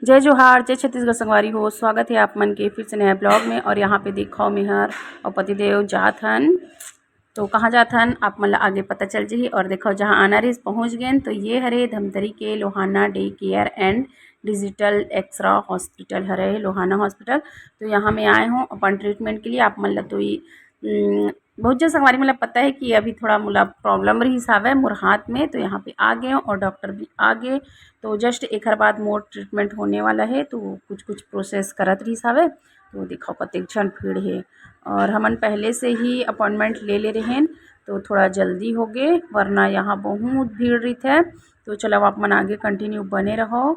जय जोहार, जय छत्तीसगढ़ संगवारी हो। स्वागत है आप मन के फिर से नया ब्लॉग में। और यहाँ पे देखो मेहर और पतिदेव जात हन। तो कहाँ जात हन आप मन ला आगे पता चल जाही। और देखो जहाँ आना रही पहुँच गए। तो ये हरे धमतरी के Lohana day care and digital x-ray hospital हरे लोहाना हॉस्पिटल। तो यहाँ मैं आए हूँ अपन ट्रीटमेंट के लिए। आप मन ला तो बहुत जन संगवारी मतलब पता है कि अभी थोड़ा मोला प्रॉब्लम रही हावय मोर हाथ में। तो यहाँ पे आ गए और डॉक्टर भी आ गए। तो जस्ट एक हर बाद मोर ट्रीटमेंट होने वाला है। तो कुछ प्रोसेस करत रही हावय। तो देखो कतेक झन भीड़ है। और हमन पहले से ही अपॉइंटमेंट ले रहें। तो थोड़ा जल्दी हो गए वरना यहाँ बहुत भीड़ रही है। तो चलो आप मन आगे कंटिन्यू बने रहो।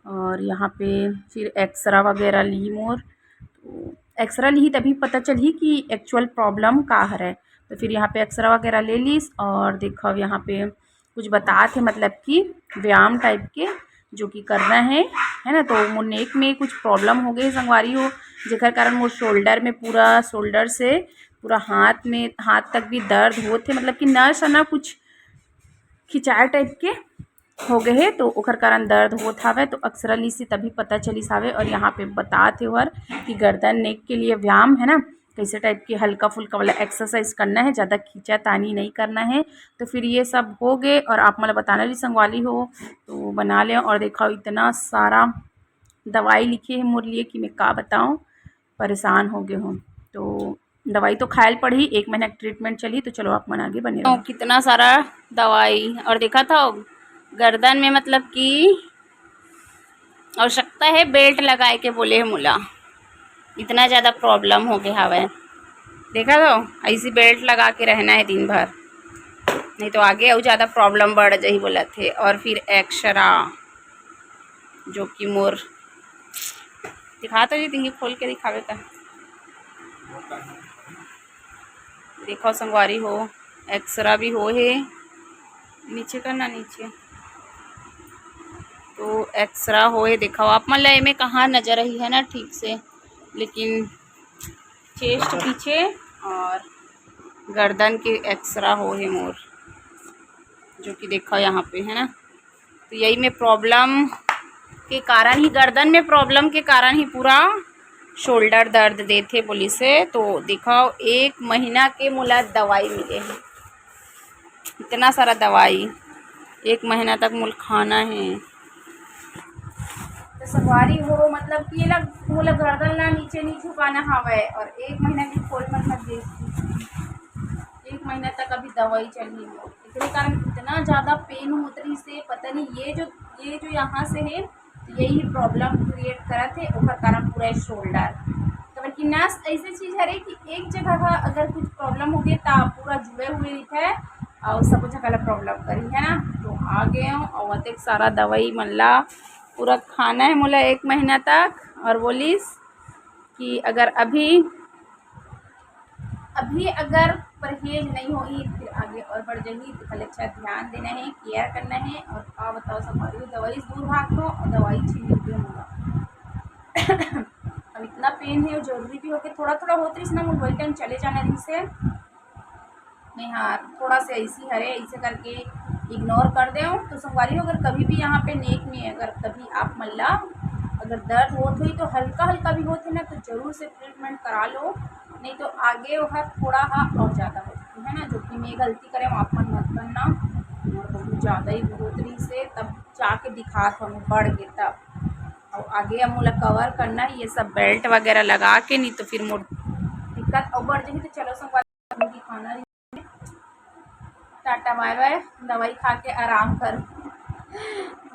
और यहाँ पे फिर एक्सरा वगैरह ली मोर। तो एक्सरा ली तभी पता चली कि एक्चुअल प्रॉब्लम का है। तो फिर यहाँ पे एक्सरा वगैरह ले लीस। और देखो यहाँ पे कुछ बता थे मतलब कि व्यायाम टाइप के जो कि करना है ना। तो मोर नेक में कुछ प्रॉब्लम हो गई संगवारी हो, जेकर कारण मोर शोल्डर में पूरा शोल्डर से पूरा हाथ तक भी दर्द होते मतलब कि नस ना कुछ खिंचाए टाइप के हो गए है। तो ओकर कारण दर्द होत हावे। तो अक्सरा ली से तभी पता चलिस हावे। और यहाँ पे बतात हे और कि गर्दन नेक के लिए व्यायाम है ना कैसे टाइप के हल्का फुल्का वाला एक्सरसाइज करना है, ज़्यादा खींचा तानी नहीं करना है। तो फिर ये सब हो गए और आप मतलब बताना भी संगवाली हो तो बना लें। और देखो इतना सारा दवाई लिखे है मोर लिए कि मैं का बताऊँ, परेशान हो गए हूँ। तो दवाई तो खायल पड़ी, 1 महीना ट्रीटमेंट चली। तो चलो आप मन आगे बने रहो। कितना सारा दवाई और देखा था गर्दन में मतलब कि आवश्यकता है बेल्ट लगाए के बोले है मोला, इतना ज़्यादा प्रॉब्लम हो गया हवे। देखा तो ऐसी बेल्ट लगा के रहना है दिन भर, नहीं तो आगे और ज़्यादा प्रॉब्लम बढ़ जाही बोला थे। और फिर एक्सरा जो कि मोर दिखा तो जी खोल के दिखावे का। देखो संगवारी हो एक्सरा भी हो है, नीचे करना नीचे। तो एक्सरा होए देखो आप मन ला में कहाँ नज़र आई है ना ठीक से, लेकिन चेस्ट पीछे और गर्दन के एक्सरा हो है मोर, जो कि देखो यहाँ पे है ना। तो यही में प्रॉब्लम के कारण ही, गर्दन में प्रॉब्लम के कारण ही पूरा शोल्डर दर्द देते बोली से। तो देखो 1 महीना के मोला दवाई मिले है, इतना सारा दवाई 1 महीना तक मोल खाना है। तो सवारी हो मतलब कि ये लग मोला गर्दन ला नीचे नहीं झुकाना हवे। और 1 महीना की खोल मत दे, 1 महीना तक अभी दवाई चली है। इसके कारण इतना ज़्यादा पेन होत रही से पता नहीं ये जो यहाँ से है तो यही प्रॉब्लम क्रिएट करत है। ओकर कारण पूरा शोल्डर तो कि नस ऐसी चीज़ है कि एक जगह अगर कुछ प्रॉब्लम हो गई तो पूरा जुड़े हुए रहता है और सब जगह ला प्रॉब्लम करी है ना। तो आ गए और एक सारा दवाई मल्ला पूरा खाना है मोला 1 महीना तक। और बोलिस कि अगर अभी अगर परहेज नहीं होगी फिर आगे और बढ़ जाएगी। तो पहले अच्छा ध्यान देना है, केयर करना है। और आप बताओ संभालिए दवाई से दूर भाग दो और दवाई छीन लीजिए होगा। अब इतना पेन है और जरूरी भी हो कि थोड़ा थोड़ा होते इसना मुझे वही टाइम चले जाना रही से नहीं। हाँ थोड़ा सा ऐसी हरे ऐसे करके इग्नोर कर दे। तो संगवारी अगर कभी भी यहाँ पे नेक में अगर कभी आप मल्ला अगर दर्द होत हुई तो हल्का हल्का भी होते ना तो ज़रूर से ट्रीटमेंट करा लो, नहीं तो आगे वह थोड़ा और ज़्यादा हो सकती है ना। जो कि मैं गलती करें आप मन मत करना। और बहुत ज़्यादा ही बढ़ोतरी से तब जाके दिखा हमें बढ़ गए तब। और आगे हम मोला कवर करना है ये सब बेल्ट वगैरह लगा के, नहीं तो फिर मोर दिक्कत और बढ़ जाएगी। तो चलो संगवारी खाना टाटा बाय बाय, दवाई खा के आराम कर।